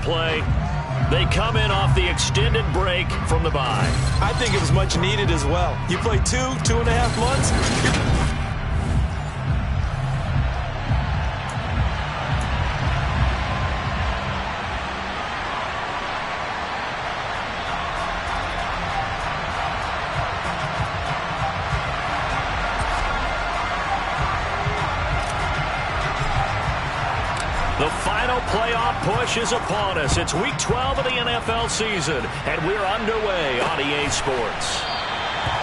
play. They come in off the extended break from the bye. I think it was much needed as well. You play 2.5 months. The final playoff push is upon us. It's Week 12 of the NFL season, and we're underway on EA Sports.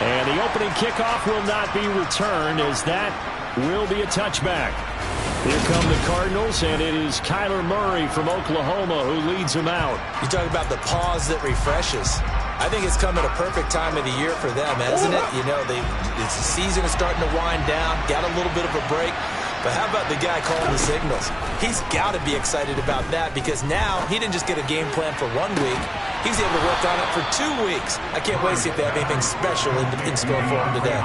And the opening kickoff will not be returned, as that will be a touchback. Here come the Cardinals, and it is Kyler Murray from Oklahoma who leads them out. You talk about the pause that refreshes. I think it's come at a perfect time of the year for them, hasn't it? You know, the season is starting to wind down, got a little bit of a break. But how about the guy calling the signals? He's got to be excited about that, because now he didn't just get a game plan for 1 week. He's able to work on it for 2 weeks. I can't wait to see if they have anything special in store for him today.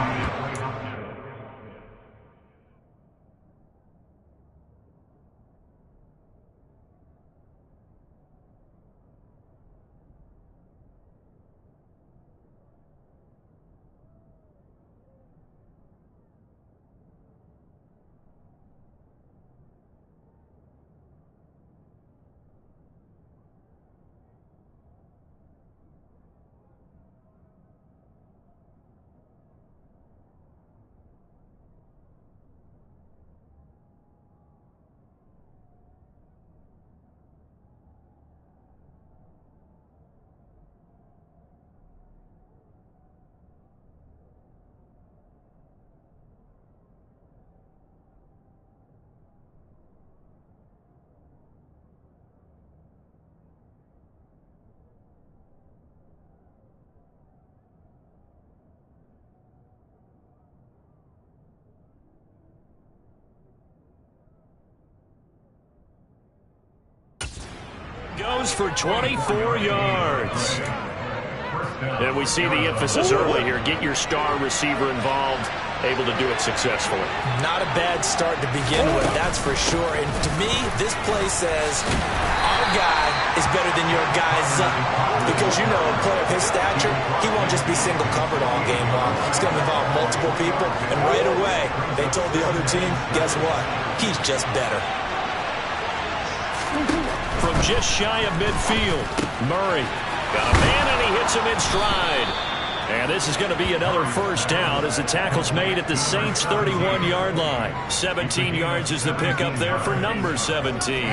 Goes for 24 yards. And we see the emphasis early here. Get your star receiver involved, able to do it successfully. Not a bad start to begin with, that's for sure. And to me, this play says our guy is better than your guy's. Because, you know, a player of his stature, he won't just be single covered all game long. It's going to involve multiple people. And right away, they told the other team, guess what? He's just better. From just shy of midfield, Murray got a man, and he hits him in stride. And this is going to be another first down as the tackle's made at the Saints' 31-yard line. 17 yards is the pickup there for number 17.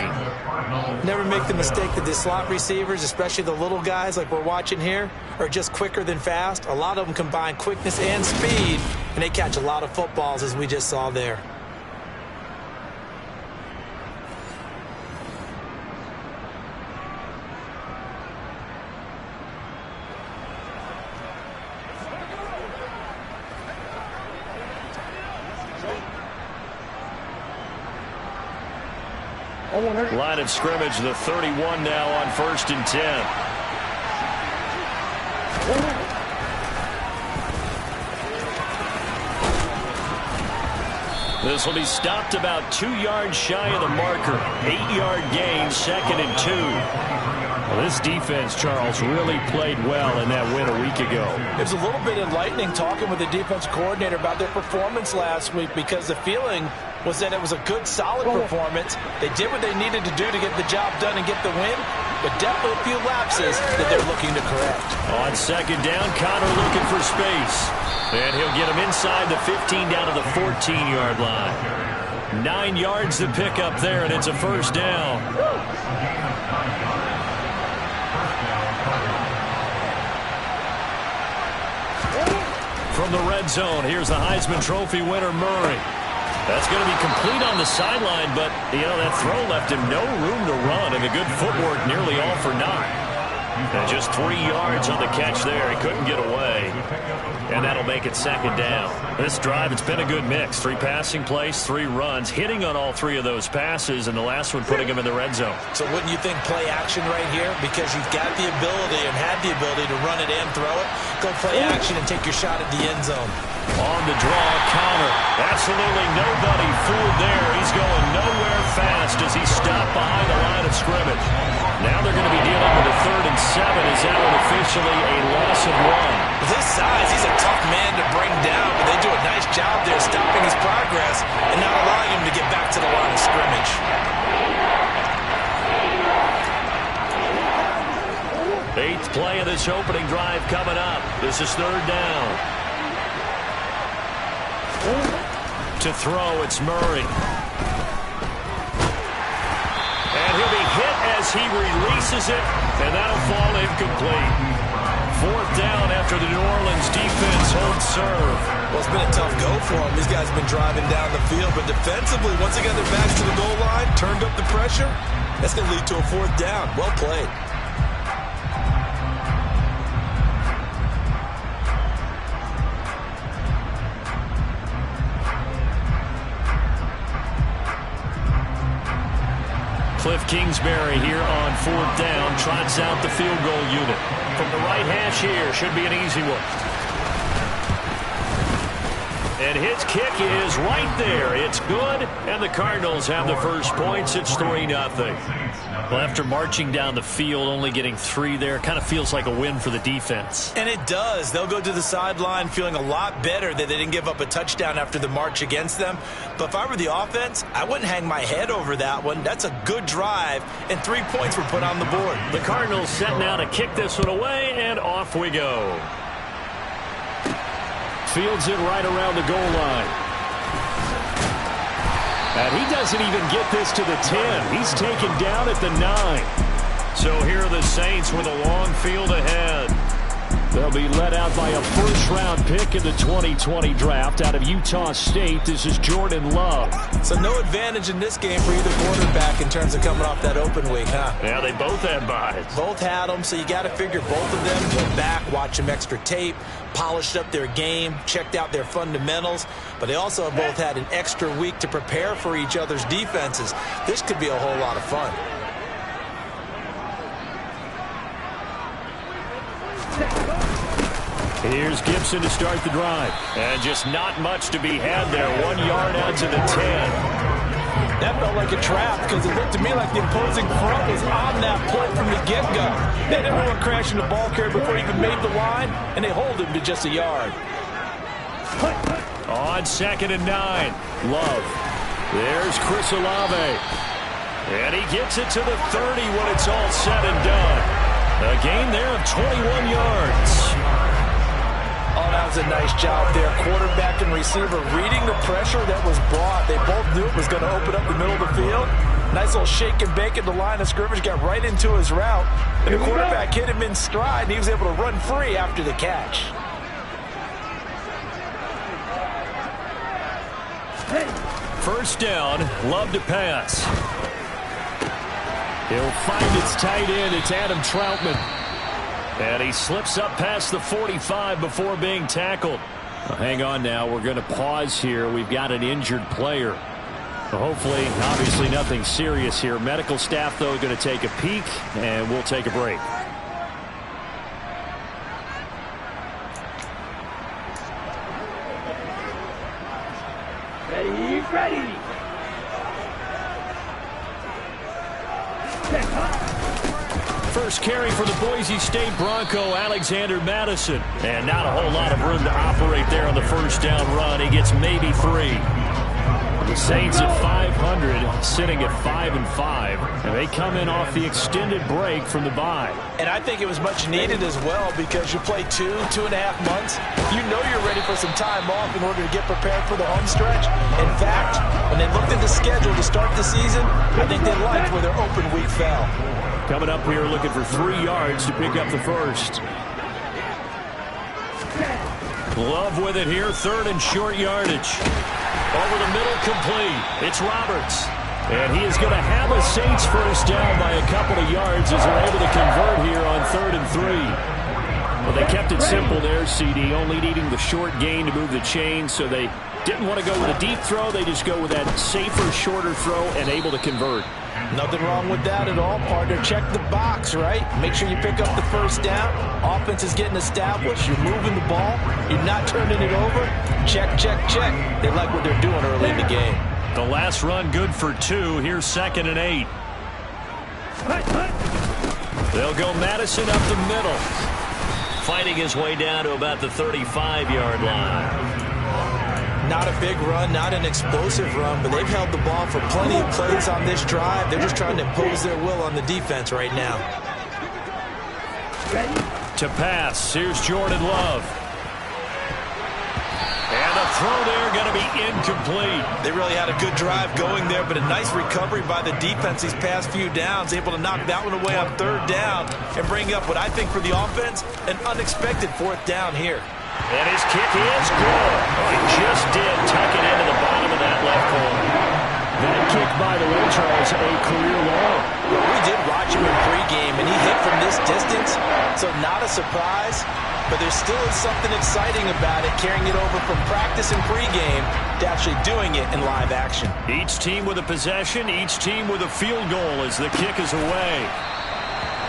Never make the mistake that the slot receivers, especially the little guys like we're watching here, are just quicker than fast. A lot of them combine quickness and speed, and they catch a lot of footballs, as we just saw there. Line of scrimmage, the 31 now on 1st and 10. This will be stopped about 2 yards shy of the marker. 8-yard gain, 2nd and 2. Well, this defense, Charles, really played well in that win a week ago. It was a little bit enlightening talking with the defense coordinator about their performance last week, because the feeling was that it was a good, solid performance. They did what they needed to do to get the job done and get the win, but definitely a few lapses that they're looking to correct. On 2nd down, Connor looking for space. And he'll get him inside the 15 down to the 14-yard line. 9 yards to pick up there, and it's a first down. From the red zone, here's the Heisman Trophy winner, Murray. That's going to be complete on the sideline, but, you know, that throw left him no room to run, and the good footwork nearly all for naught. And just 3 yards on the catch there. He couldn't get away. And that'll make it 2nd down. This drive, it's been a good mix. 3 passing plays, 3 runs, hitting on all 3 of those passes, and the last one putting him in the red zone. So wouldn't you think play action right here? Because you've got the ability and had the ability to run it and throw it. Go play action and take your shot at the end zone. On the draw counter. Absolutely nobody fooled there. He's going nowhere fast as he's stopped behind the line of scrimmage. Now they're going to be dealing with a 3rd and 7 as that one officially a loss of 1. With his size, he's a tough man to bring down, but they do a nice job there stopping his progress and not allowing him to get back to the line of scrimmage. 8th play of this opening drive coming up. This is 3rd down. To throw, it's Murray. And he'll be hit as he releases it, and that'll fall incomplete. 4th down after the New Orleans defense holds serve. Well, it's been a tough go for him. These guys have been driving down the field, but defensively, once they got their backs to the goal line, turned up the pressure, that's going to lead to a 4th down. Well played. Cliff Kingsbury here on 4th down, trots out the field goal unit. From the right hash here, should be an easy one. And his kick is right there. It's good, and the Cardinals have the first points. It's 3-0. Well, after marching down the field, only getting 3 there, kind of feels like a win for the defense. And it does. They'll go to the sideline feeling a lot better that they didn't give up a touchdown after the march against them. But if I were the offense, I wouldn't hang my head over that one. That's a good drive, and 3 points were put on the board. The Cardinals set now to kick this one away, and off we go. Fields it right around the goal line. And he doesn't even get this to the 10. He's taken down at the 9. So here are the Saints with a long field ahead. They'll be led out by a first-round pick in the 2020 draft out of Utah State. This is Jordan Love. So no advantage in this game for either quarterback in terms of coming off that open week, huh? Yeah, they both had buys. Both had them, so you got to figure both of them went back, watched some extra tape, polished up their game, checked out their fundamentals, but they also have both had an extra week to prepare for each other's defenses. This could be a whole lot of fun. Here's Gibson to start the drive. And just not much to be had there. 1 yard out to the 10. That felt like a trap because it looked to me like the opposing front was on that play from the get-go. They had everyone crashing the ball carrier before he even made the line, and they hold him to just a yard. On 2nd and 9. Love. There's Chris Olave. And he gets it to the 30 when it's all said and done. A gain there of 21 yards. Oh, that was a nice job there. Quarterback and receiver reading the pressure that was brought. They both knew it was going to open up the middle of the field. Nice little shake and bake at the line of scrimmage. Got right into his route. And the quarterback hit him in stride, and he was able to run free after the catch. First down, Love to pass. He'll find its tight end. It's Adam Troutman. And he slips up past the 45 before being tackled. Well, hang on now. We're going to pause here. We've got an injured player. Hopefully, obviously nothing serious here. Medical staff, though, going to take a peek, and we'll take a break. Ready. First carry for the Boise State Bronco, Alexander Madison. And not a whole lot of room to operate there on the first down run. He gets maybe 3. The Saints at 500, sitting at 5-5. And they come in off the extended break from the bye. And I think it was much needed as well because you play 2.5 months. You know you're ready for some time off in order to get prepared for the home stretch. In fact, when they looked at the schedule to start the season, I think they liked where their open week fell. Coming up here looking for 3 yards to pick up the first. Love with it here, 3rd and short yardage. Over the middle, complete. It's Roberts. And he is going to have a Saints first down by a couple of yards as they're able to convert here on 3rd and 3. Well, they kept it simple there, CD, only needing the short gain to move the chains, so they didn't want to go with a deep throw. They just go with that safer, shorter throw and able to convert. Nothing wrong with that at all, partner. Check the box, right? Make sure you pick up the first down. Offense is getting established. You're moving the ball. You're not turning it over. Check, check, check. They like what they're doing early in the game. The last run good for 2. Here's 2nd and 8. They'll go Madison up the middle. Fighting his way down to about the 35-yard line. Not a big run, not an explosive run, but they've held the ball for plenty of plays on this drive. They're just trying to impose their will on the defense right now. To pass, here's Jordan Love. And the throw there going to be incomplete. They really had a good drive going there, but a nice recovery by the defense these past few downs, able to knock that one away on 3rd down and bring up what I think for the offense, an unexpected 4th down here. And his kick is good. Oh, he just did tuck it into the bottom of that left corner. That kick, by the way, Charles, a career long. We did watch him in pregame, and he hit from this distance, so not a surprise. But there still is something exciting about it, carrying it over from practice and pregame to actually doing it in live action. Each team with a possession, each team with a field goal as the kick is away.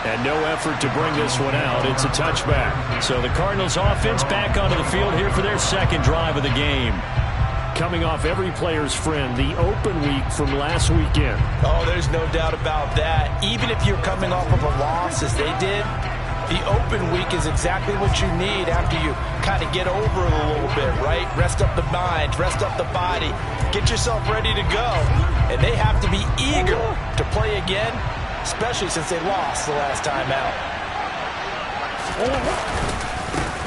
And no effort to bring this one out. It's a touchback. So the Cardinals offense back onto the field here for their 2nd drive of the game. Coming off every player's friend, the open week from last weekend. Oh, there's no doubt about that. Even if you're coming off of a loss as they did, the open week is exactly what you need after you kind of get over it a little bit, right? Rest up the mind, rest up the body, get yourself ready to go. And they have to be eager to play again, especially since they lost the last time out.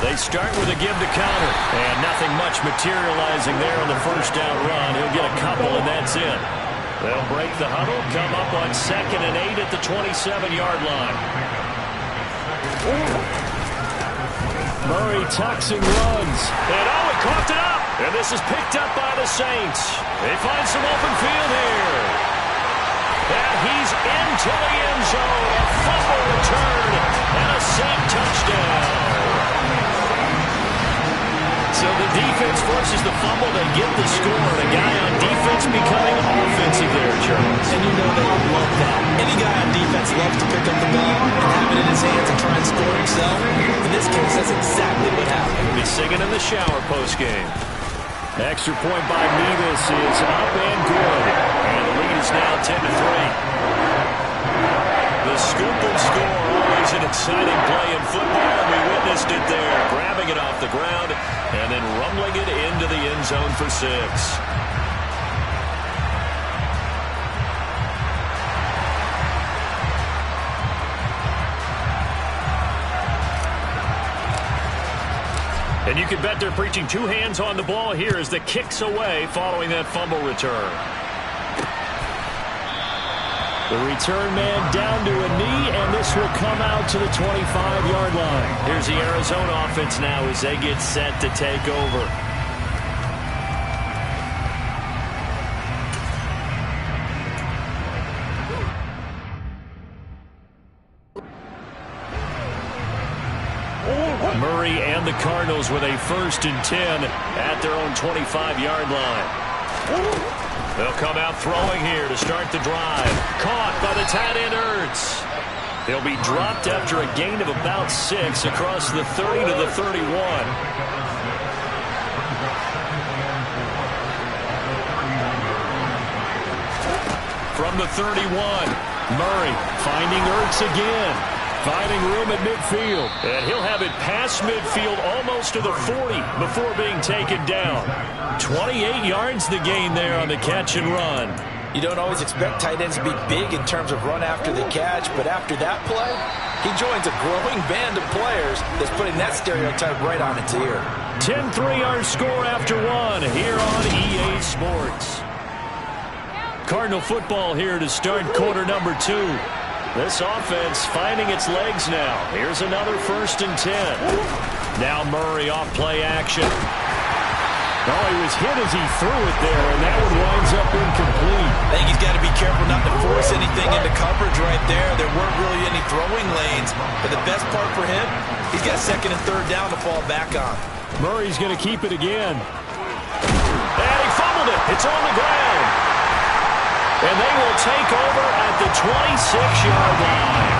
They start with a give to counter, and nothing much materializing there on the 1st down run. He'll get a couple, and that's it. They'll break the huddle, come up on 2nd and 8 at the 27-yard line. Murray tucks and runs. And oh, he coughed it up. And this is picked up by the Saints. They find some open field here. And he's into the end zone. A fumble return and a sack touchdown. So the defense forces the fumble. They get the score. The guy on defense becoming offensive there, Charles. And you know they love that. Any guy on defense loves to pick up the ball and have it in his hands and try and score himself. In this case, that's exactly what happened. He'll be singing in the shower postgame. Extra point by Mevis is up and good. And the lead is now 10-3. The scoop and score, always an exciting play in football. We witnessed it there, grabbing it off the ground and then rumbling it into the end zone for 6. And you can bet they're preaching 2 hands on the ball here as the kick's away following that fumble return. The return man down to a knee, and this will come out to the 25-yard line. Here's the Arizona offense now as they get set to take over. Murray and the Cardinals with a 1st and 10 at their own 25-yard line. They'll come out throwing here to start the drive. Caught by the tight end Ertz. He'll be dropped after a gain of about 6 across the 30 to the 31. From the 31, Murray finding Ertz again. Finding room at midfield. And he'll have it past midfield almost to the 40 before being taken down. 28 yards the gain there on the catch and run. You don't always expect tight ends to be big in terms of run after the catch, but after that play, he joins a growing band of players that's putting that stereotype right on its ear. 10-3 our score after 1 here on EA Sports. Cardinal football here to start quarter number 2. This offense finding its legs now. Here's another 1st and 10. Now Murray off play action. Oh, he was hit as he threw it there, and that one winds up incomplete. I think he's got to be careful not to force anything into coverage right there. There weren't really any throwing lanes, but the best part for him, he's got 2nd and 3rd down to fall back on. Murray's going to keep it again. And he fumbled it. It's on the ground. And they will take over at the 26-yard line.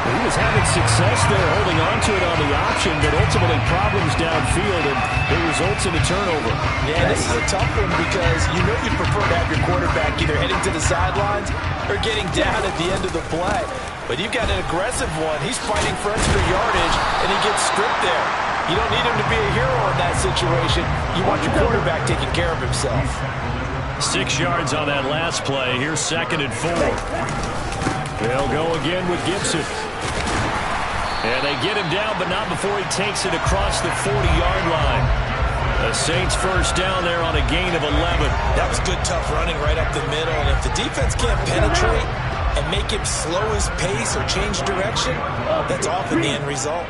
He was having success there holding on to it on the option, but ultimately problems downfield, and it results in a turnover. Yeah, this is a tough one because you know you'd prefer to have your quarterback either heading to the sidelines or getting down at the end of the play. But you've got an aggressive one. He's fighting for extra yardage, and he gets stripped there. You don't need him to be a hero in that situation. You want your quarterback taking care of himself. 6 yards on that last play. Here's 2nd and 4. They'll go again with Gibson. And they get him down, but not before he takes it across the 40-yard line. The Saints first down there on a gain of 11. That was good, tough running right up the middle. And if the defense can't penetrate and make him slow his pace or change direction, that's often the end result.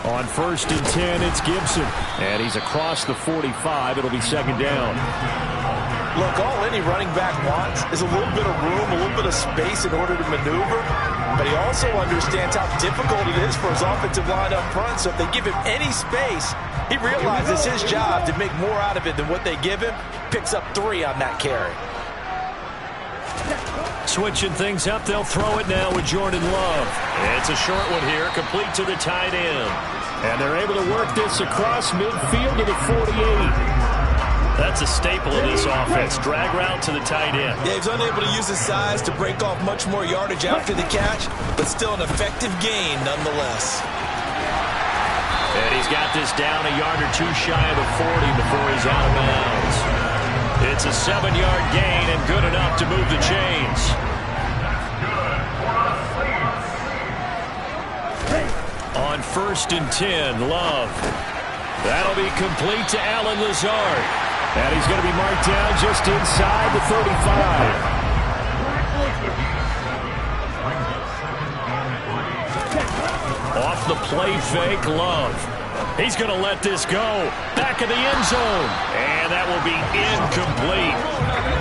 On 1st and 10, it's Gibson. And he's across the 45. It'll be 2nd down. Look, all any running back wants is a little bit of room, a little bit of space in order to maneuver. But he also understands how difficult it is for his offensive line up front. So if they give him any space, he realizes his job to make more out of it than what they give him. Picks up 3 on that carry. Switching things up, they'll throw it now with Jordan Love. It's a short one here, complete to the tight end. And they're able to work this across midfield to the 48. That's a staple of this offense. Drag route to the tight end. Yeah, he's unable to use his size to break off much more yardage after the catch, but still an effective gain nonetheless. And he's got this down a yard or two shy of the 40 before he's out of bounds. It's a 7-yard gain and good enough to move the chains. On 1st and 10, Love. That'll be complete to Allen Lazard. And he's going to be marked down just inside the 35. Off the play fake, Love. He's going to let this go. Back of the end zone. And that will be incomplete.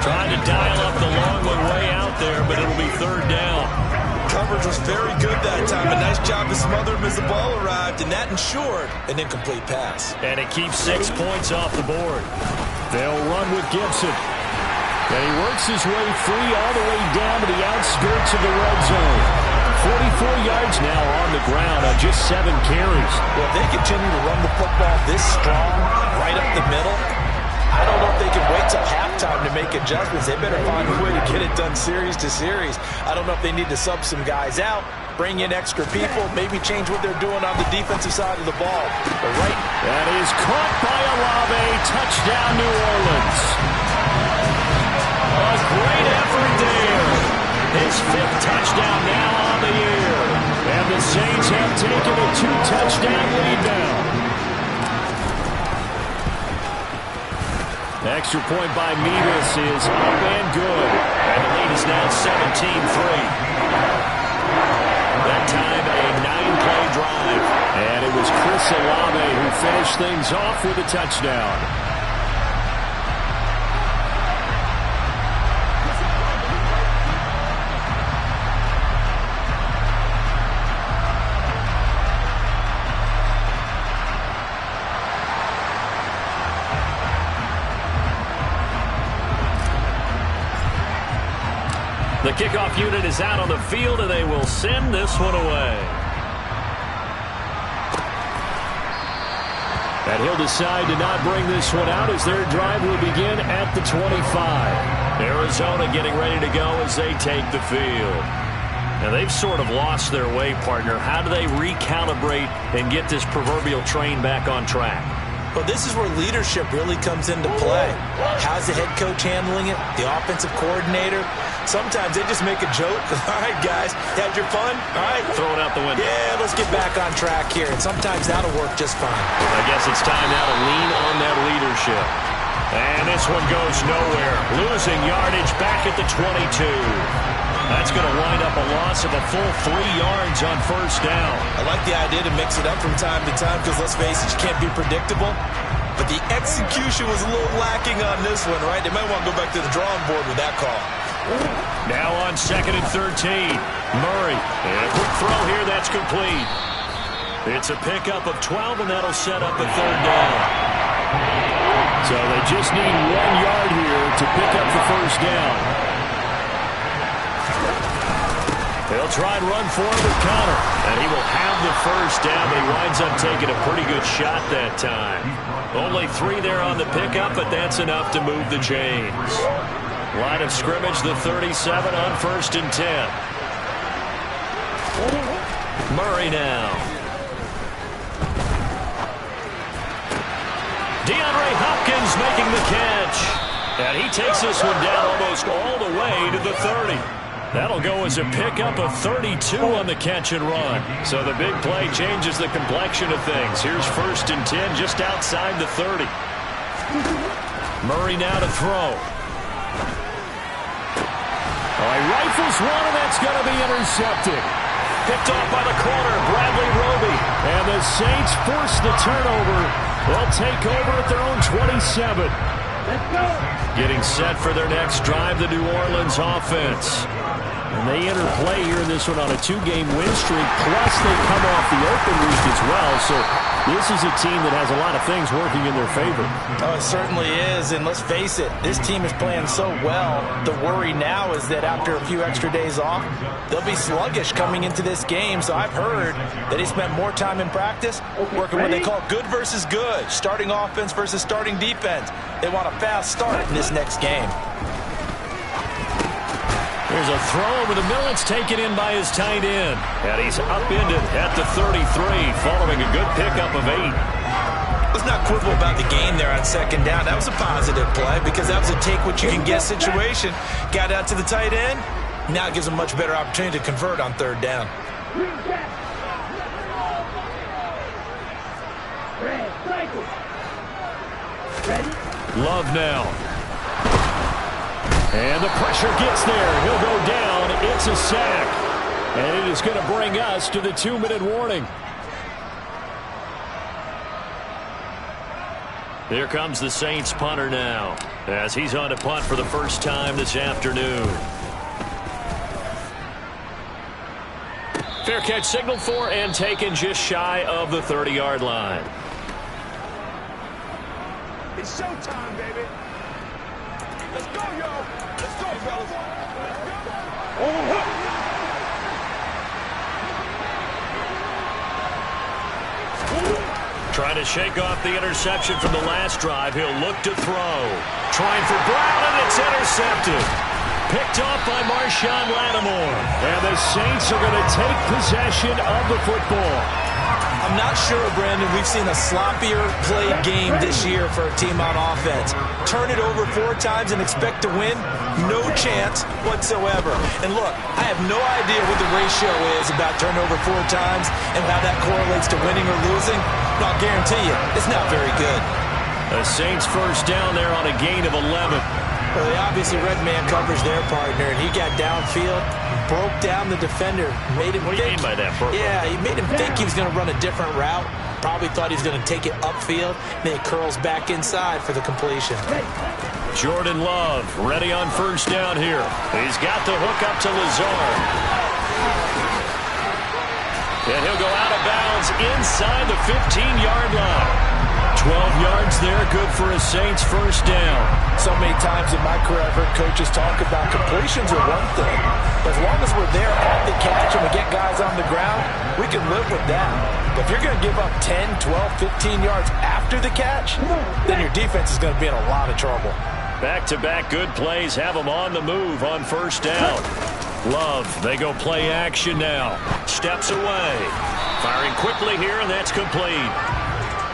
Trying to dial up the long one way out there, but it'll be 3rd down. Coverage was very good that time. A nice job to smother him as the ball arrived, and that ensured an incomplete pass. And it keeps 6 points off the board. They'll run with Gibson. And he works his way free all the way down to the outskirts of the red zone. 44 yards now on the ground on just 7 carries. Well, if they continue to run the football this strong, right up the middle, I don't know if they can wait till halftime to make adjustments. They better find a way to get it done series to series. I don't know if they need to sub some guys out, bring in extra people, maybe change what they're doing on the defensive side of the ball. But right, that is caught by Olave. Touchdown, New Orleans. A great effort there. His 5th touchdown now on the year. And the Saints have taken a 2-touchdown lead now. The extra point by Mevis is up and good. And the lead is now 17-3. That time a 9-play drive. And it was Chris Olave who finished things off with a touchdown. The kickoff unit is out on the field, and they will send this one away. And he'll decide to not bring this one out as their drive will begin at the 25. Arizona getting ready to go as they take the field. Now, they've sort of lost their way, partner. How do they recalibrate and get this proverbial train back on track? Well, this is where leadership really comes into play. How's the head coach handling it? The offensive coordinator? Sometimes they just make a joke. All right, guys, had your fun? All right. Throw it out the window. Yeah, let's get back on track here. And sometimes that'll work just fine. I guess it's time now to lean on that leadership. And this one goes nowhere. Losing yardage back at the 22. That's going to wind up a loss of a full 3 yards on 1st down. I like the idea to mix it up from time to time because, let's face it, you can't be predictable. But the execution was a little lacking on this one, right? They might want to go back to the drawing board with that call. Now on 2nd and 13. Murray. And a quick throw here. That's complete. It's a pickup of 12, and that'll set up a 3rd down. So they just need 1 yard here to pick up the first down. They'll try and run for him with Connor. And he will have the first down, but he winds up taking a pretty good shot that time. Only 3 there on the pickup, but that's enough to move the chains. Line of scrimmage, the 37 on 1st and 10. Murray now. DeAndre Hopkins making the catch. And he takes this one down almost all the way to the 30. That'll go as a pickup of 32 on the catch and run. So the big play changes the complexion of things. Here's 1st and 10 just outside the 30. Murray now to throw. Oh, he rifles one, and that's going to be intercepted. Picked off by the corner, Bradley Roby. And the Saints force the turnover. They'll take over at their own 27. Let's go. Getting set for their next drive, the New Orleans offense. And they enter play here in this one on a 2-game win streak, plus they come off the open week as well. So this is a team that has a lot of things working in their favor. Oh, it certainly is, and let's face it, this team is playing so well. The worry now is that after a few extra days off, they'll be sluggish coming into this game. So I've heard that he spent more time in practice working what they call good versus good, starting offense versus starting defense. They want a fast start in this next game. There's a throw over the middle. It's taken in by his tight end. And he's upended at the 33, following a good pickup of 8. Let's not quibble about the gain there on 2nd down. That was a positive play because that was a take-what-you-can-get situation. Got out to the tight end. Now it gives a much better opportunity to convert on 3rd down. Love now. And the pressure gets there. He'll go down. It's a sack. And it is going to bring us to the 2-minute warning. Here comes the Saints punter now, as he's on to punt for the first time this afternoon. Fair catch signaled for and taken just shy of the 30-yard line. It's showtime, baby. Let's go, y'all. Let's go, fellas. Trying to shake off the interception from the last drive. He'll look to throw. Trying for Brown, and it's intercepted. Picked off by Marshawn Lattimore. And the Saints are going to take possession of the football. I'm not sure, Brandon, we've seen a sloppier played game this year for a team on offense. Turn it over 4 times and expect to win? No chance whatsoever. And look, I have no idea what the ratio is about turnover 4 times and how that correlates to winning or losing. But I'll guarantee you, it's not very good. The Saints first down there on a gain of 11. Well, they obviously red man covers their partner, and he got downfield, broke down the defender, made him What do you mean by that, Burke? Yeah, he made him think he was going to run a different route. Probably thought he was going to take it upfield, then he curls back inside for the completion. Jordan Love ready on first down here. He's got the hook up to Lazard. And he'll go out of bounds inside the 15-yard line. 12 yards there, good for a Saints first down. So many times in my career I've heard coaches talk about completions are one thing. But as long as we're there at the catch and we get guys on the ground, we can live with that. But if you're going to give up 10, 12, 15 yards after the catch, then your defense is going to be in a lot of trouble. Back-to-back good plays have them on the move on first down. Love, they go play action now. Steps away. Firing quickly here, and that's complete.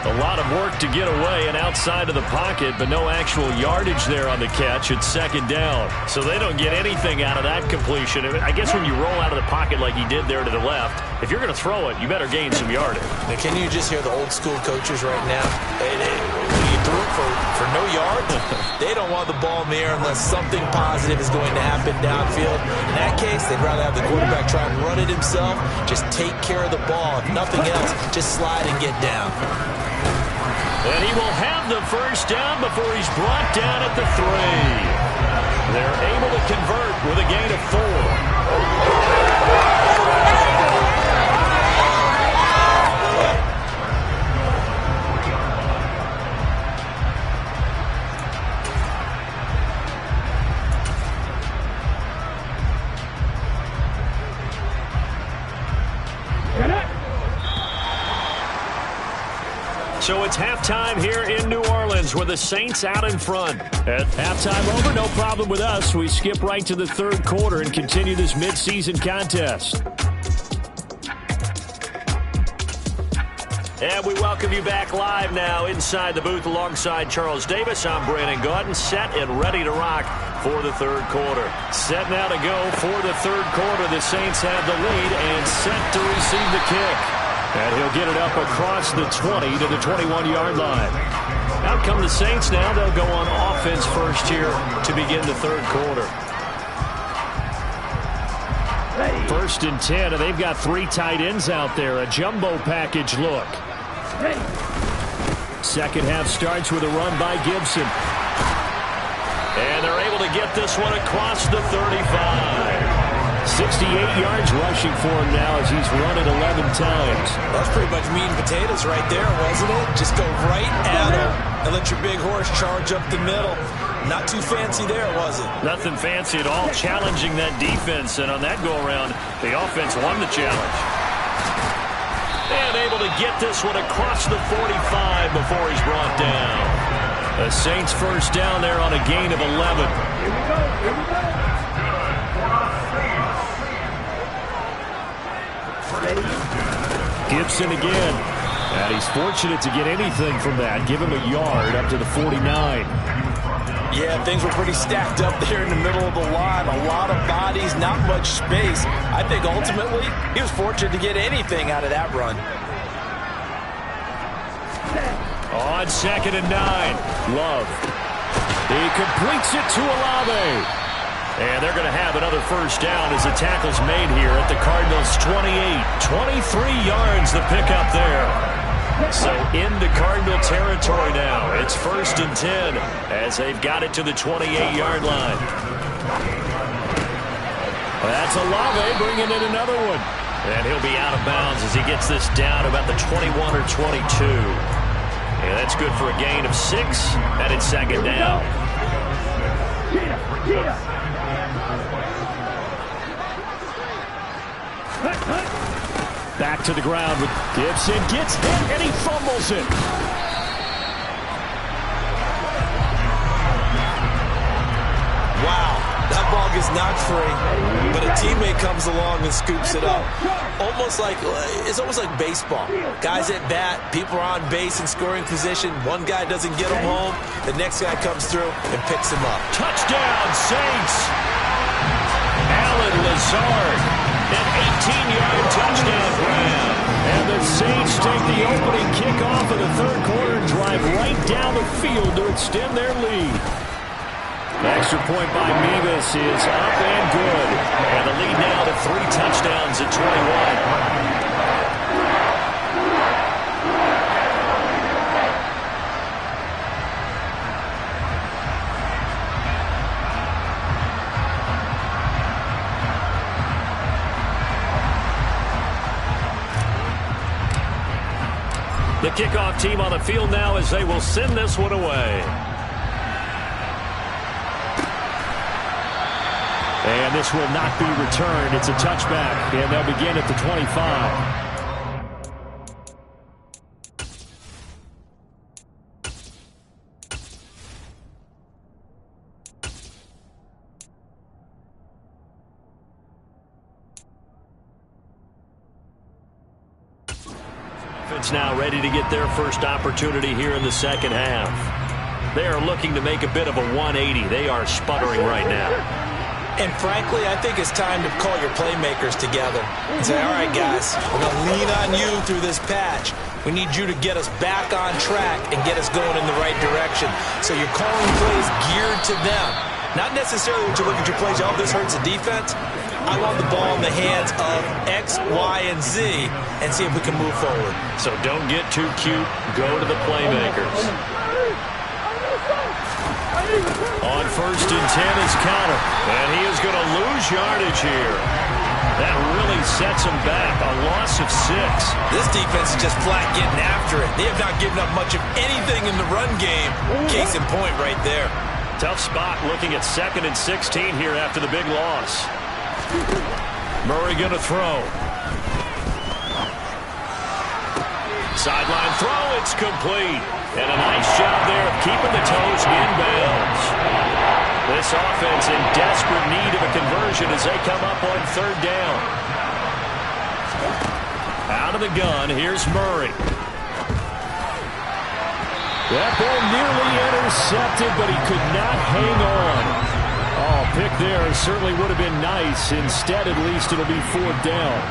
A lot of work to get away and outside of the pocket, but no actual yardage there on the catch. It's 2nd down. So they don't get anything out of that completion. I guess when you roll out of the pocket like he did there to the left, if you're going to throw it, you better gain some yardage. Now, can you just hear the old school coaches right now? When you threw it for no yards, they don't want the ball in the air unless something positive is going to happen downfield. In that case, they'd rather have the quarterback try and run it himself. Just take care of the ball. If nothing else, just slide and get down. And he will have the first down before he's brought down at the 3. They're able to convert with a gain of 4. So it's halftime here in New Orleans with the Saints out in front. At halftime over, no problem with us. We skip right to the third quarter and continue this midseason contest. And we welcome you back live now inside the booth alongside Charles Davis. I'm Brandon Gaudin, set and ready to rock for the third quarter. Set now to go for the third quarter. The Saints have the lead and set to receive the kick. And he'll get it up across the 20 to the 21-yard line. Out come the Saints now. They'll go on offense first here to begin the third quarter. First and 10, and they've got 3 tight ends out there. A jumbo package look. Second half starts with a run by Gibson. And they're able to get this one across the 35. 68 yards rushing for him now as he's run it 11 times. That's pretty much meat and potatoes right there, wasn't it? Just go right at him and let your big horse charge up the middle. Not too fancy there, was it? Nothing fancy at all. Challenging that defense, and on that go-around, the offense won the challenge. And able to get this one across the 45 before he's brought down. The Saints first down there on a gain of 11. Here we go. Here we go. Gibson again. And he's fortunate to get anything from that. Give him a yard up to the 49. Yeah, things were pretty stacked up there in the middle of the line. A lot of bodies, not much space. I think ultimately he was fortunate to get anything out of that run. On second and 9, Love. He completes it to Olave. And they're going to have another first down as the tackle's made here at the Cardinals' 28. 23 yards the pickup there. So into Cardinal territory now. It's first and 10 as they've got it to the 28-yard line. That's Olave bringing in another one. And he'll be out of bounds as he gets this down about the 21 or 22. And that's good for a gain of 6. And it's second down. Back to the ground with Gibson. Gets hit and he fumbles it. Wow, that ball gets knocked free, but a teammate comes along and scoops it up. It's almost like baseball. Guys at bat, people are on base in scoring position. One guy doesn't get him home. The next guy comes through and picks him up. Touchdown, Saints. Alan Lazard. An 18-yard touchdown grab. And the Saints take the opening kickoff of the third quarter and drive right down the field to extend their lead. Extra point by Mevis is up and good. And the lead now to 3 touchdowns at 21. The kickoff team on the field now as they will send this one away. And this will not be returned. It's a touchback, and they'll begin at the 25. Now ready to get their first opportunity here in the second half. They are looking to make a bit of a 180. They are sputtering right now. And frankly, I think it's time to call your playmakers together and say, all right, guys, we're going to lean on you through this patch. We need you to get us back on track and get us going in the right direction. So you're calling plays geared to them. Not necessarily when you look at your plays, oh, this hurts the defense. I want the ball in the hands of X, Y, and Z and see if we can move forward. So don't get too cute. Go to the playmakers. On first and 10 is Conner. And he is going to lose yardage here. That really sets him back. A loss of 6. This defense is just flat getting after it. They have not given up much of anything in the run game. Case in point right there. Tough spot looking at 2nd and 16 here after the big loss. Murray going to throw. Sideline throw, it's complete. And a nice job there of keeping the toes inbounds. This offense in desperate need of a conversion as they come up on third down. Out of the gun, here's Murray. That ball nearly intercepted, but he could not hang on. Oh, pick there certainly would have been nice. Instead, at least it'll be fourth down.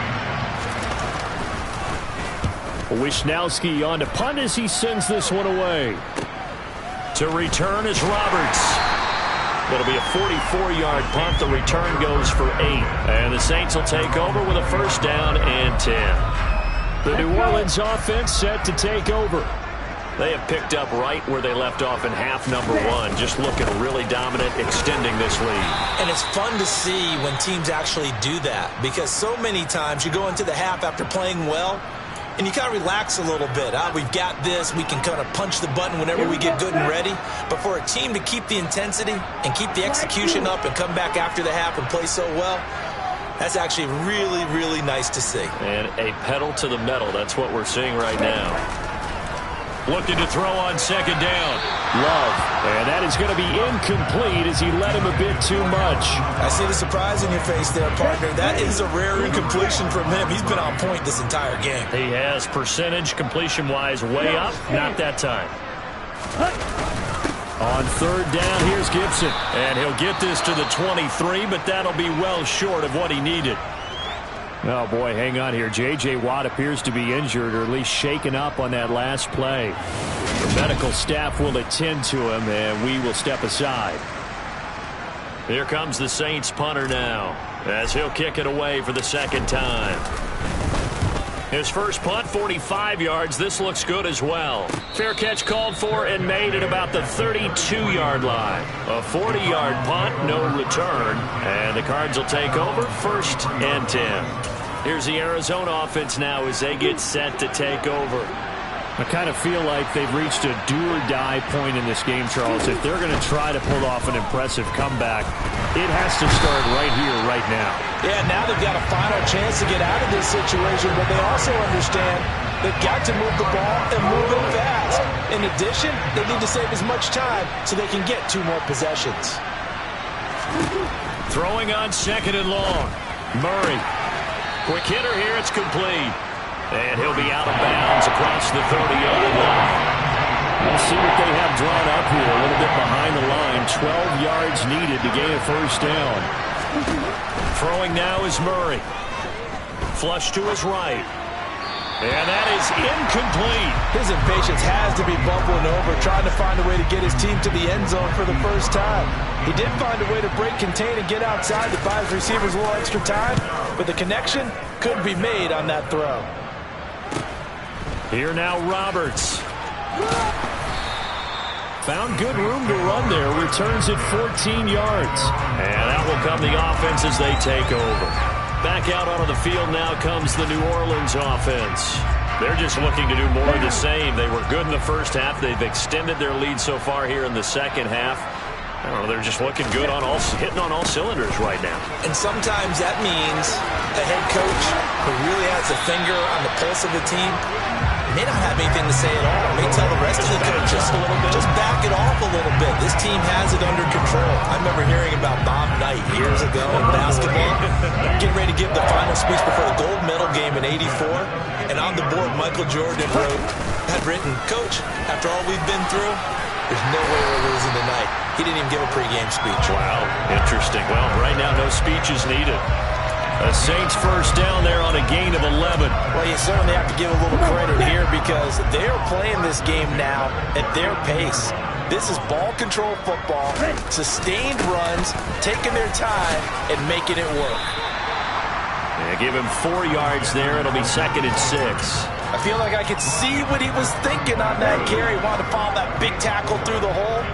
Wisnowski on to punt as he sends this one away. To return is Roberts. It'll be a 44-yard punt. The return goes for 8. And the Saints will take over with a first down and 10. The New Orleans offense set to take over. They have picked up right where they left off in half number 1. Just looking really dominant, extending this lead. And it's fun to see when teams actually do that, because so many times you go into the half after playing well, and you kind of relax a little bit. We've got this. We can kind of punch the button whenever we get good and ready. But for a team to keep the intensity and keep the execution up and come back after the half and play so well, that's actually really, really nice to see. And a pedal to the metal. That's what we're seeing right now. Looking to throw on second down. Love. And that is going to be incomplete as he led him a bit too much. I see the surprise in your face there, partner. That is a rare incompletion from him. He's been on point this entire game. He has percentage completion-wise way up. Not that time. On third down, here's Gibson. And he'll get this to the 23, but that'll be well short of what he needed. Oh, boy, hang on here. J.J. Watt appears to be injured or at least shaken up on that last play. The medical staff will attend to him, and we will step aside. Here comes the Saints punter now as he'll kick it away for the second time. His first punt, 45 yards. This looks good as well. Fair catch called for and made at about the 32-yard line. A 40-yard punt, no return. And the Cards will take over, first and 10. Here's the Arizona offense now as they get set to take over. I kind of feel like they've reached a do-or-die point in this game, Charles. If they're going to try to pull off an impressive comeback, it has to start right here, right now. Yeah, now they've got a final chance to get out of this situation, but they also understand they've got to move the ball and move it fast. In addition, they need to save as much time so they can get 2 more possessions. Throwing on second and long. Murray. Quick hitter here, it's complete. And he'll be out of bounds across the 30-yard line. We'll see what they have drawn up here. A little bit behind the line. 12 yards needed to gain a first down. Throwing now is Murray. Flush to his right. And that is incomplete. His impatience has to be bubbling over, trying to find a way to get his team to the end zone for the first time. He did find a way to break, contain, and get outside to buy his receivers a little extra time, but the connection could be made on that throw. Here now Roberts. Found good room to run there. Returns at 14 yards. And that will come the offense as they take over. Back out onto the field now comes the New Orleans offense. They're just looking to do more of the same. They were good in the first half. They've extended their lead so far here in the second half. I don't know, they're just looking good on hitting on all cylinders right now. And sometimes that means a head coach who really has a finger on the pulse of the team may not have anything to say at all. May tell the rest of the coaches, just back it off a little bit. This team has it under control. I remember hearing about Bob Knight years ago in basketball, getting ready to give the final speech before the gold medal game in '84. And on the board, Michael Jordan had written, "Coach, after all we've been through, there's no way we're losing tonight." He didn't even give a pregame speech. Wow, interesting. Well, right now, no speech is needed. A Saints first down there on a gain of 11. Well, you certainly have to give a little credit here because they're playing this game now at their pace. This is ball control football, sustained runs, taking their time, and making it work. Yeah, give him 4 yards there. It'll be second and 6. I feel like I could see what he was thinking on that carry. Wanted to follow that big tackle through the hole.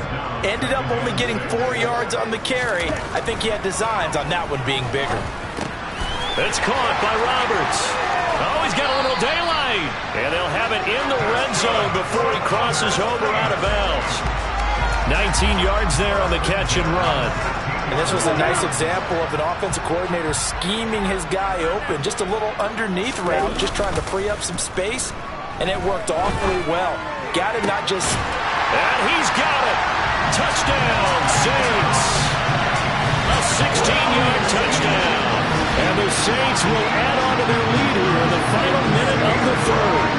Ended up only getting 4 yards on the carry. I think he had designs on that one being bigger. It's caught by Roberts. Oh, he's got a little daylight. And they'll have it in the red zone before he crosses over out of bounds. 19 yards there on the catch and run. And this was a nice example of an offensive coordinator scheming his guy open. Just a little underneath route, just trying to free up some space. and it worked awfully well. Got him not just... And he's got it. Touchdown, Saints. A 16-yard touchdown. And the Saints will add on to their lead here in the final minute of the third.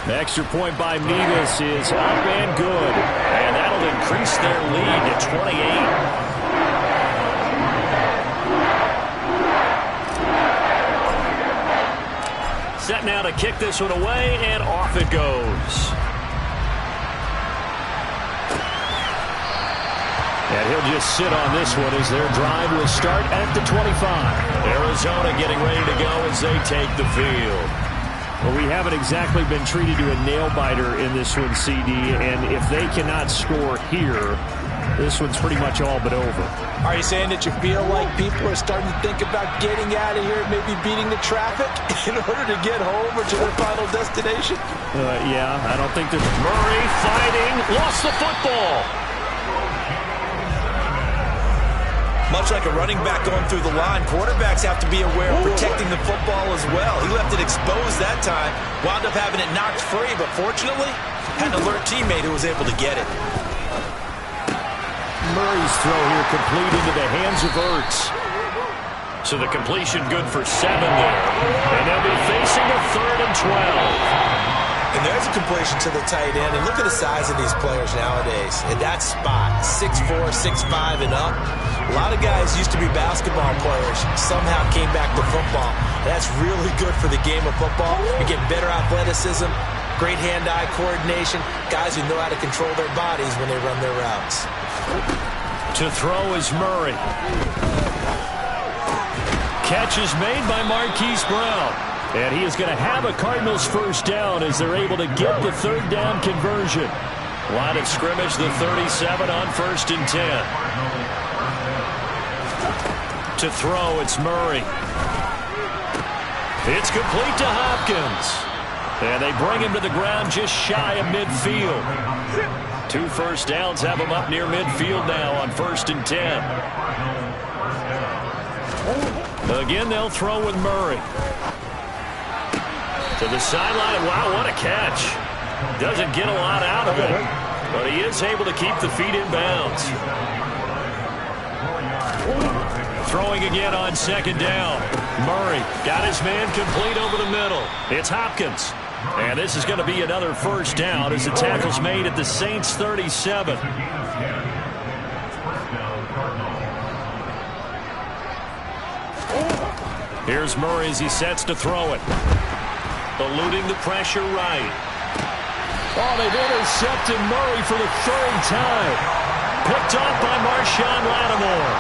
The extra point by Nevis is up and good. And that'll increase their lead to 28. Set now to kick this one away, and off it goes. And he'll just sit on this one as their drive will start at the 25. Arizona getting ready to go as they take the field. Well, we haven't exactly been treated to a nail-biter in this one, CD, and if they cannot score here, this one's pretty much all but over. Are you saying that you feel like people are starting to think about getting out of here, maybe beating the traffic in order to get home or to their final destination? Yeah, I don't think that... Murray fighting, lost the football. Much like a running back going through the line, quarterbacks have to be aware of protecting the football as well. He left it exposed that time, wound up having it knocked free, but fortunately, had an alert teammate who was able to get it. Murray's throw here complete into the hands of Ertz. So the completion good for 7 there. And they'll be facing a 3rd and 12. And there's a completion to the tight end. And look at the size of these players nowadays. In that spot, 6'4", 6'5", and up. A lot of guys used to be basketball players, somehow came back to football. That's really good for the game of football. You get better athleticism, great hand-eye coordination, guys who know how to control their bodies when they run their routes. To throw is Murray. Catch is made by Marquise Brown. And he is going to have a Cardinals first down as they're able to get the 3rd down conversion. Line of scrimmage, the 37 on 1st and 10. To throw, it's Murray. It's complete to Hopkins. And they bring him to the ground just shy of midfield. 2 first downs have him up near midfield now on 1st and 10. Again, they'll throw with Murray. To the sideline. Wow, what a catch. Doesn't get a lot out of it, but he is able to keep the feet in bounds. Throwing again on 2nd down. Murray got his man complete over the middle. It's Hopkins. And this is going to be another first down as the tackle's made at the Saints 37. Here's Murray as he sets to throw it. Eluding the pressure right. Oh, they've intercepted Murray for the 3rd time. Picked off by Marshawn Lattimore.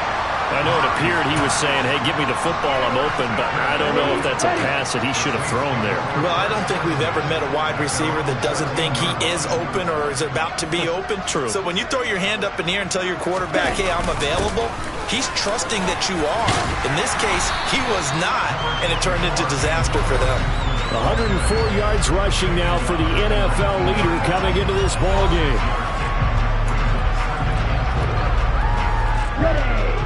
I know it appeared he was saying, hey, give me the football, I'm open, but I don't know if that's a pass that he should have thrown there. Well, I don't think we've ever met a wide receiver that doesn't think he is open or is about to be open. True. So when you throw your hand up in the air and tell your quarterback, hey, I'm available, he's trusting that you are. In this case, he was not, and it turned into disaster for them. 104 yards rushing now for the NFL leader coming into this ballgame.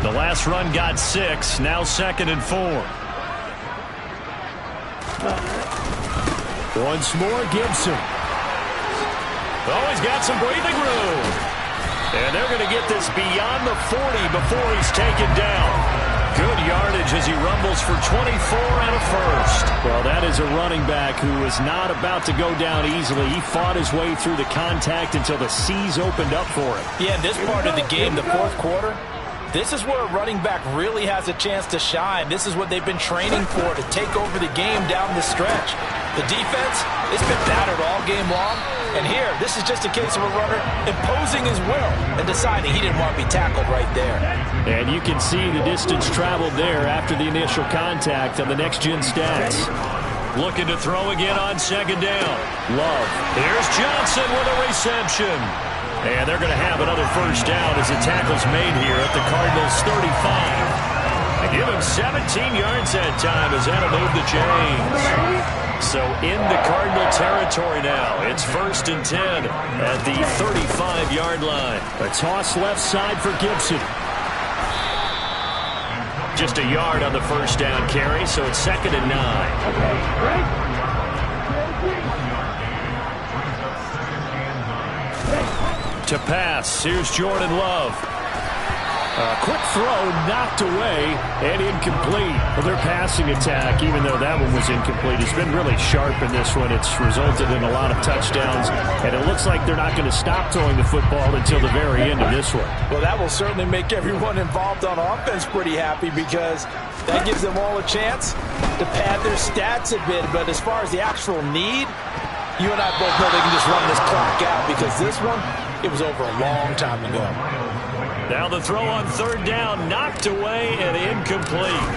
The last run got 6, now 2nd and 4. Once more, Gibson. Oh, he's got some breathing room. And they're going to get this beyond the 40 before he's taken down. Good yardage as he rumbles for 24 and a first. Well, that is a running back who is not about to go down easily. He fought his way through the contact until the C's opened up for him. Yeah, this part of the game, the 4th quarter, this is where a running back really has a chance to shine. This is what they've been training for, to take over the game down the stretch. The defense, it's been battered all game long. And here, this is just a case of a runner imposing his will and deciding he didn't want to be tackled right there. And you can see the distance traveled there after the initial contact on the next-gen stats. Looking to throw again on 2nd down. Love. Here's Johnson with a reception. And they're going to have another first down as the tackle's made here at the Cardinals 35. And give him 17 yards that time as that'll move the chains. So into Cardinal territory now. It's 1st and 10 at the 35-yard line. A toss left side for Gibson. Just a yard on the first down carry, so it's 2nd and 9. To pass, here's Jordan Love. A quick throw knocked away and incomplete. Well, their passing attack, even though that one was incomplete, has been really sharp in this one. It's resulted in a lot of touchdowns, and it looks like they're not going to stop throwing the football until the very end of this one. Well, that will certainly make everyone involved on offense pretty happy because that gives them all a chance to pad their stats a bit. But as far as the actual need, you and I both know they can just run this clock out because this one, it was over a long time ago. Now the throw on 3rd down, knocked away and incomplete.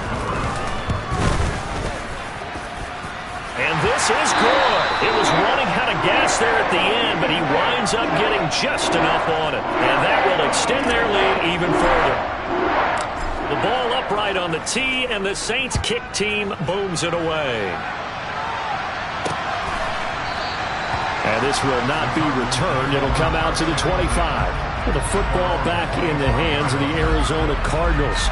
And this is good. It was running out of gas there at the end, but he winds up getting just enough on it. And that will extend their lead even further. The ball upright on the tee, and the Saints kick team booms it away. And this will not be returned. It'll come out to the 25. With the football back in the hands of the Arizona Cardinals.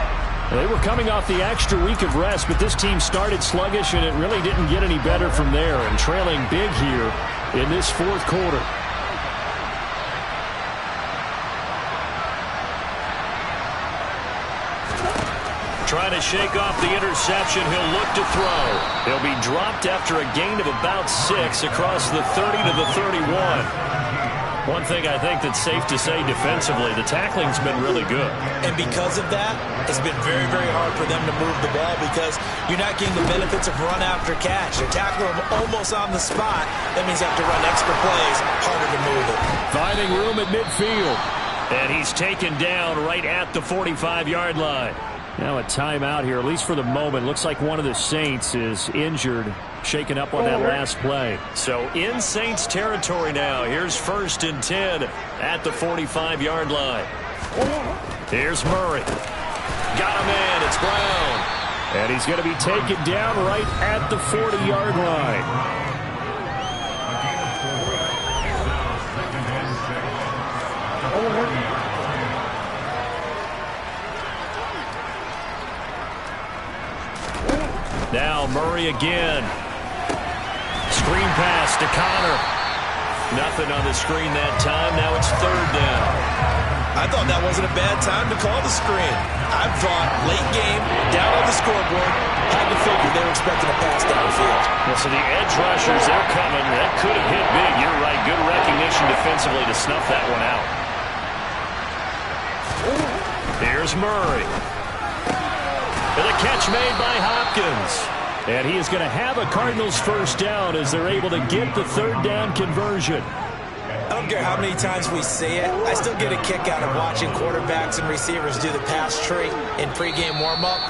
They were coming off the extra week of rest, but this team started sluggish, and it really didn't get any better from there, and trailing big here in this 4th quarter. Trying to shake off the interception. He'll look to throw. He'll be dropped after a gain of about 6 across the 30 to the 31. One thing I think that's safe to say defensively, the tackling's been really good. And because of that, it's been very, very hard for them to move the ball because you're not getting the benefits of run after catch. They're tackling them almost on the spot. That means they have to run extra plays, harder to move it. Finding room at midfield. And he's taken down right at the 45-yard line. Now a timeout here, at least for the moment. Looks like one of the Saints is injured, shaken up on that last play. So in Saints territory now. Here's 1st and 10 at the 45-yard line. Here's Murray. Got him in. It's Brown. And he's going to be taken down right at the 40-yard line. Now Murray again. Screen pass to Connor. Nothing on the screen that time. Now it's 3rd down. I thought that wasn't a bad time to call the screen. I thought late game, down on the scoreboard, had to figure they were expecting a pass downfield. Yeah, so the edge rushers, they're coming. That could have hit big. You're right. Good recognition defensively to snuff that one out. Here's Murray. And the catch made by Hopkins. And he is going to have a Cardinals 1st down as they're able to get the 3rd down conversion. I don't care how many times we say it. I still get a kick out of watching quarterbacks and receivers do the pass tree in pregame warm-up.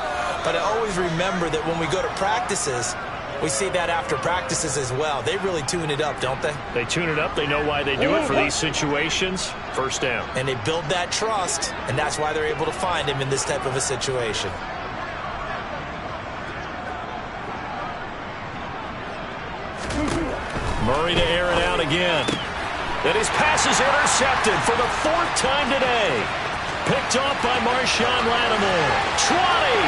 But I always remember that when we go to practices, we see that after practices as well. They really tune it up, don't they? They tune it up. They know why they do it for these situations. 1st down. And they build that trust, and that's why they're able to find him in this type of a situation. Murray to air it out again. And his pass is intercepted for the 4th time today. Picked off by Marshawn Lattimore. 20.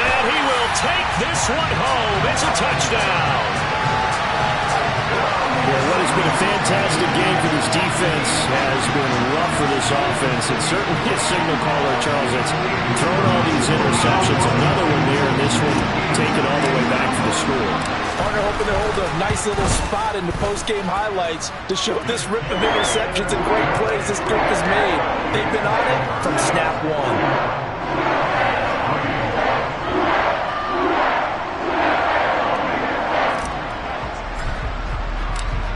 And he will take this one home. It's a touchdown. Well, what has been a fantastic game for this defense has been rough for this offense. And certainly a signal caller, Charles, that's thrown all these interceptions. Another one there, and this one taken all the way back for the score. Partner hoping to hold a nice little spot in the post-game highlights to show this rip of interceptions and great plays this group has made. They've been on it from snap one.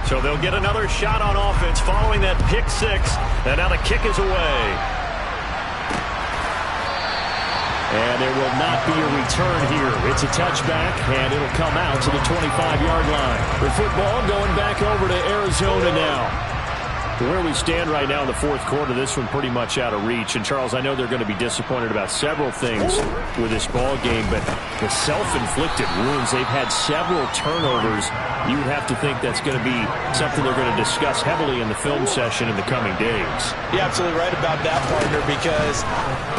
So they'll get another shot on offense following that pick 6. And now the kick is away. And there will not be a return here. It's a touchback, and it'll come out to the 25-yard line. The football going back over to Arizona now. Where we stand right now in the fourth quarter, this one pretty much out of reach. And, Charles, I know they're going to be disappointed about several things with this ball game, but the self-inflicted wounds, they've had several turnovers. You would have to think that's going to be something they're going to discuss heavily in the film session in the coming days. You're absolutely right about that, partner, because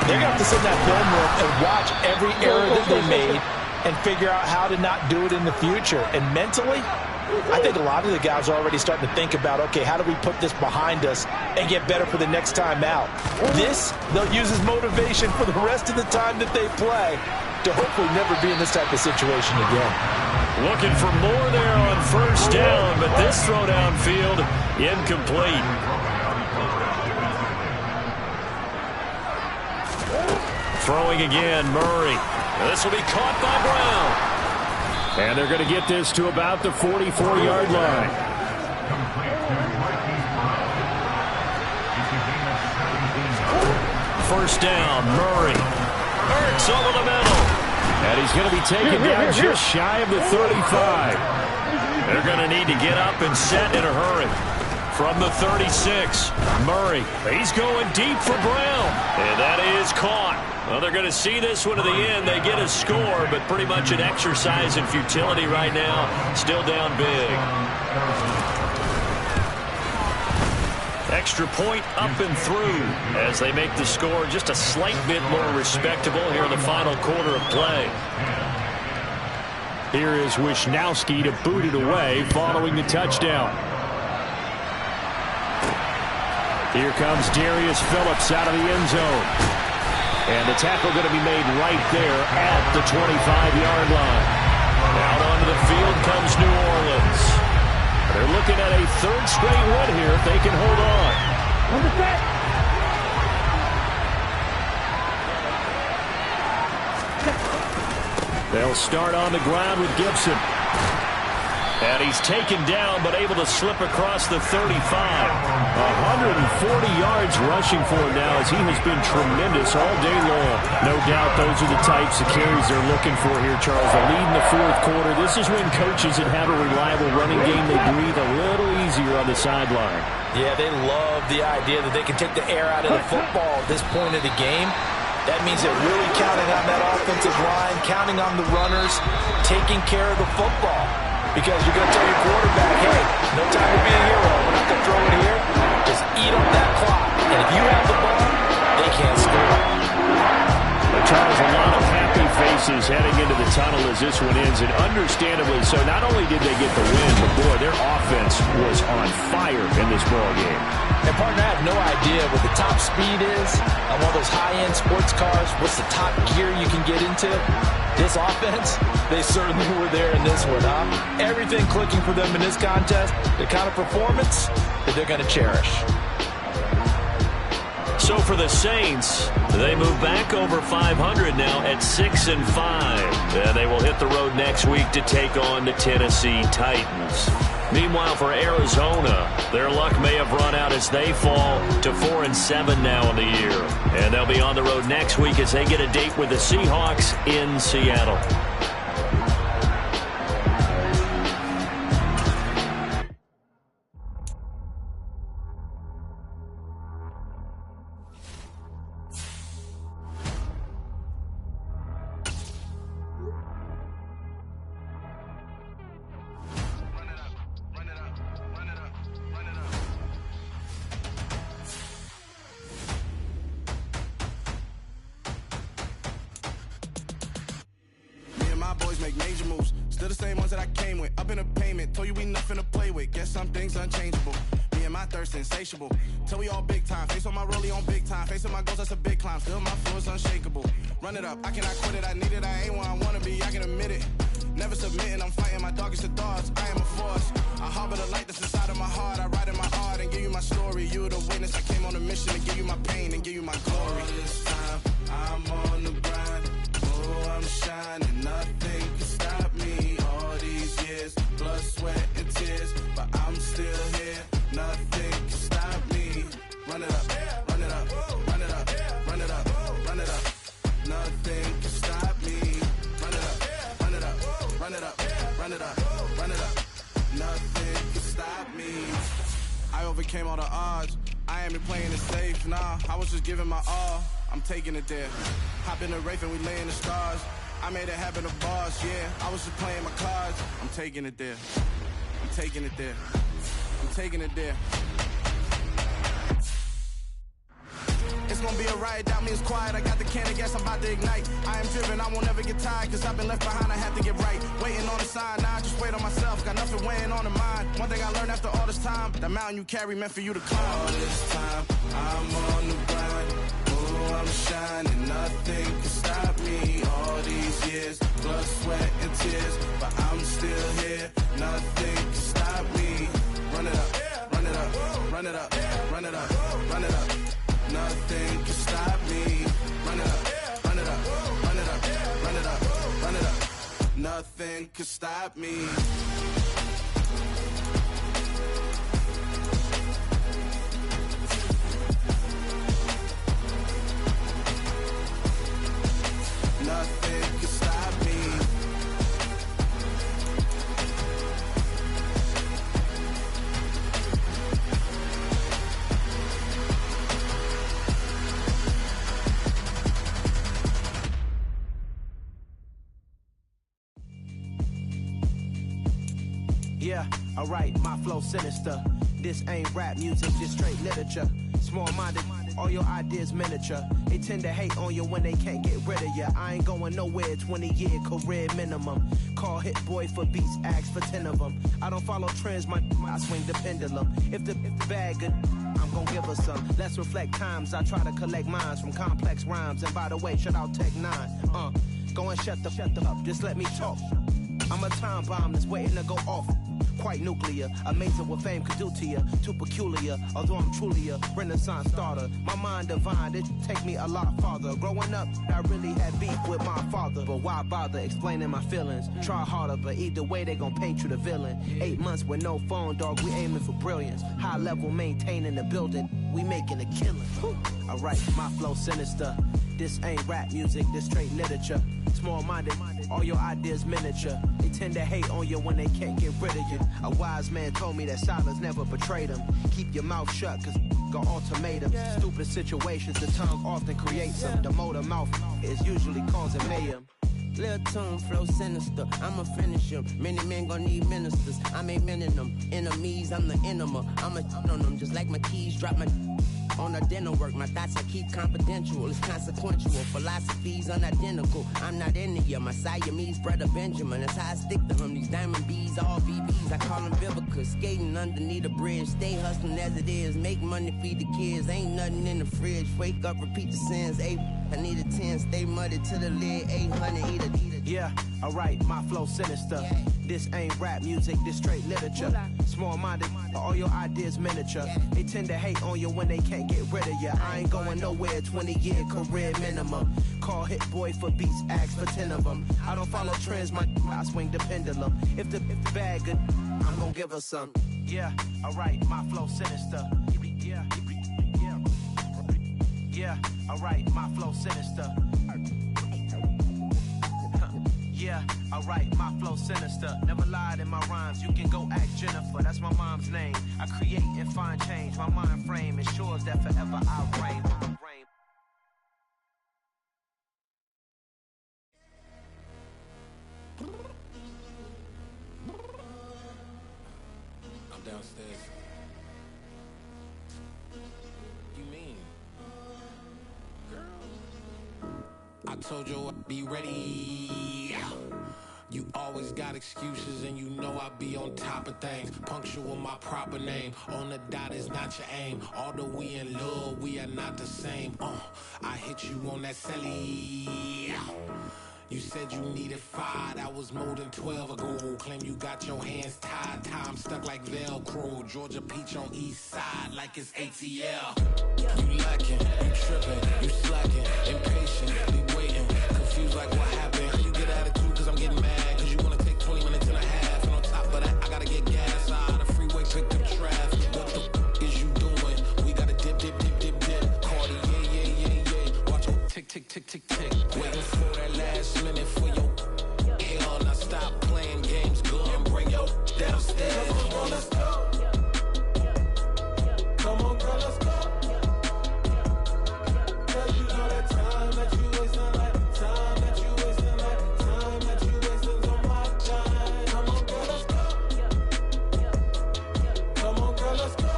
they're going to have to sit in that film room and watch every error that they made and figure out how to not do it in the future. And mentally, I think a lot of the guys are already starting to think about, okay, how do we put this behind us and get better for the next time out? This, they'll use as motivation for the rest of the time that they play to hopefully never be in this type of situation again. Looking for more there on first down, but this throw downfield incomplete. Throwing again, Murray. This will be caught by Brown. And they're going to get this to about the 44-yard line. First down, Murray. Ertz over the middle. And he's going to be taken down just shy of the 35. They're going to need to get up and set in a hurry. From the 36, Murray. He's going deep for Brown. And that is caught. Well, they're going to see this one to the end. They get a score, but pretty much an exercise in futility right now. Still down big. Extra point up and through as they make the score just a slight bit more respectable here in the final quarter of play. Here is Wisnowski to boot it away following the touchdown. Here comes Darius Phillips out of the end zone. And the tackle going to be made right there at the 25-yard line. Out onto the field comes New Orleans. They're looking at a third straight win here if they can hold on. They'll start on the ground with Gibson. And he's taken down, but able to slip across the 35. 140 yards rushing for him now as he has been tremendous all day long. No doubt those are the types of carries they're looking for here, Charles. A lead in the fourth quarter. This is when coaches that have a reliable running game, they breathe a little easier on the sideline. Yeah, they love the idea that they can take the air out of the football at this point of the game. That means they're really counting on that offensive line, counting on the runners, taking care of the football. Because you're going to tell your quarterback, hey, no time to be a hero. We're not going to throw it here. Just eat up that clock. And if you have the ball, they can't score. But Charles, a lot of happy faces heading into the tunnel as this one ends. And understandably so, not only did they get the win, but boy, their offense was on fire in this ball game. And partner, I have no idea what the top speed is on one of those high-end sports cars. What's the top gear you can get into? This offense, they certainly were there in this one, huh? Everything clicking for them in this contest, the kind of performance that they're going to cherish. So for the Saints, they move back over 500 now at 6-5. And they will hit the road next week to take on the Tennessee Titans. Meanwhile, for Arizona, their luck may have run out as they fall to 4-7 now in the year. And they'll be on the road next week as they get a date with the Seahawks in Seattle. Insatiable. Till we all big time. Face on my rollie on big time. Facing my goals, that's a big climb. Still my flow is unshakable. Run it up, I cannot quit it. I need it, I ain't where I wanna be, I can admit it. Never submitting, I'm fighting my darkest of thoughts. I am a force. I harbor the light that's inside of my heart. I write in my art and give you my story. You the witness, I came on a mission to give you my pain and give you my glory. All this time, I'm on the grind. Oh, I'm shining, nothing can stop me. All these years, blood, sweat, and tears. But I'm still here, nothing can stop me. Run it up, run it up, run it up, run it up, run it up. Nothing can stop me. Run it up, run it up, run it up, run it up, run it up. Nothing can stop me. I overcame all the odds. I ain't been playing it safe, nah. I was just giving my all. I'm taking it there. Hop in the Wraith and we lay in the stars. I made it happen, the boss, yeah. I was just playing my cards. I'm taking it there. I'm taking it there. I'm taking it there. It's gonna be a riot, doubt me it's quiet. I got the can of gas, I'm about to ignite. I am driven, I won't ever get tired, cause I've been left behind, I have to get right. Waiting on the sign, now I just wait on myself. Got nothing weighing on the mind. One thing I learned after all this time, the mountain you carry meant for you to climb. All this time, I'm on the grind. Ooh, I'm shining, nothing can stop me. All these years, blood, sweat, and tears, but I'm still here. Nothing can stop me. Run it up, run it up, run it up, run it up, run it up. Nothing can stop me. Run it up, run it up, run it up, run it up, run it up. Nothing can stop me. Nothing can stop me. Yeah, alright, my flow sinister. This ain't rap music, just straight literature. Small-minded, all your ideas miniature. They tend to hate on you when they can't get rid of you. I ain't going nowhere, 20-year career minimum. Call Hit Boy for beats, ask for 10 of them. I don't follow trends, I swing the pendulum. If the bag good, I'm gon' give her some. Let's reflect times, I try to collect minds from complex rhymes. And by the way, shout out Tech 9. Go and shut the up, just let me talk. I'm a time bomb that's waiting to go off. Quite nuclear, amazing what fame could do to you. Too peculiar, although I'm truly a renaissance starter. My mind divine, it take me a lot farther. Growing up, I really had beef with my father. But why bother explaining my feelings? Try harder, but either way they gon' paint you the villain. 8 months with no phone, dog, we aiming for brilliance. High level maintaining the building, we making a killing. Alright, my flow sinister. This ain't rap music, this straight literature. Small-minded, all your ideas miniature. They tend to hate on you when they can't get rid of you. A wise man told me that silence never betrayed him. Keep your mouth shut, cause got ultimatums. Stupid situations, the tongue often creates them. The motor mouth is usually causing mayhem. Lil' tune, flow sinister, I'ma finish him. Many men gon' need ministers, I'm aiming them. Enemies, I'm the enema. I'ma on them, just like my keys, drop my on the dental work. My thoughts I keep confidential, it's consequential. Philosophies unidentical, I'm not into you. My Siamese brother Benjamin, that's how I stick to him. These diamond bees, all BBs, I call them Vivica. Skating underneath a bridge, stay hustling as it is. Make money, feed the kids, ain't nothing in the fridge. Wake up, repeat the sins, I need a 10, stay muddy to the lid, 800, eat a. Yeah, alright, my flow sinister. This ain't rap music, this straight literature. Small-minded, all your ideas miniature. They tend to hate on you when they can't get rid of you. I ain't going nowhere, 20-year career minimum. Call Hit Boy for beats, ask for 10 of them. I don't follow trends, I swing the pendulum. If the bag good, I'm gon' give her some. Yeah, alright, my flow sinister. Yeah, alright, my flow sinister. Yeah, alright, my flow sinister. Never lied in my rhymes, you can go ask Jennifer. That's my mom's name. I create and find change. My mind frame ensures that forever I reign. I'm downstairs. You mean? Girl, I told you I'd be ready. You always got excuses and you know I be on top of things. Punctual my proper name. On the dot is not your aim. Although we in love, we are not the same. I hit you on that celly. You said you needed 5, that was more than 12 ago. Claim you got your hands tied, time stuck like Velcro. Georgia Peach on east side like it's ATL. You lacking, you tripping, you slacking, impatient, be waiting, confused like what happened. How you get attitude cause I'm getting mad, cause you wanna take 20 minutes and a half. And on top of that, I gotta get gas out of the freeway, pick up traffic. What the is you doing? We gotta dip, dip, dip, dip, dip. Cardi, yeah. Watch it tick, tick, tick, tick, tick. Waiting for that last minute for your hell. Now stop playing games, go and bring your downstairs. Let's go. let's go. Girl, you know that time that you wasting, like time that you wasting, like time that you wasting on my time. Come on, girl, let's go. Come on, girl, let's go.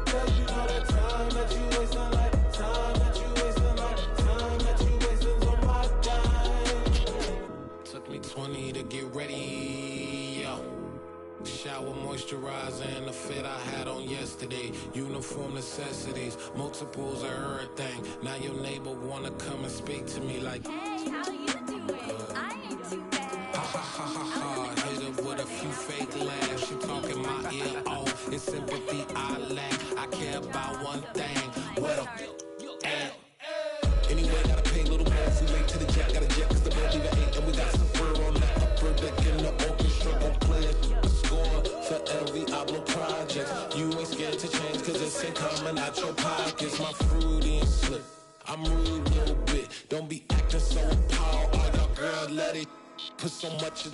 Girl, you know that time that you wasting, like time that you wasting, like time that you wasting on my time. Took me 20 to get ready, yo. Shower, moisturizer, and the fit I had on yesterday. Uniform necessities, multiples of everything. Now your neighbor wanna come and speak to me like, hey, how you doing? I ain't too bad. ha ha ha ha ha. Hit her with a few fake laughs. She talking my ear off. It's sympathy I lack. I care about one thing. What up? Anyway, gotta pay a little more if we late to the jet. Gotta jet cause the bird leave at 8. And we got some fur on that upper deck in the orchestra. Gon' play it. Score for every Ablo project. You ain't scared to change cause it's ain't coming out your pockets. My fruity and slip. I'm rude a little bit. Don't be acting so appalled. All y'all girl let it put so much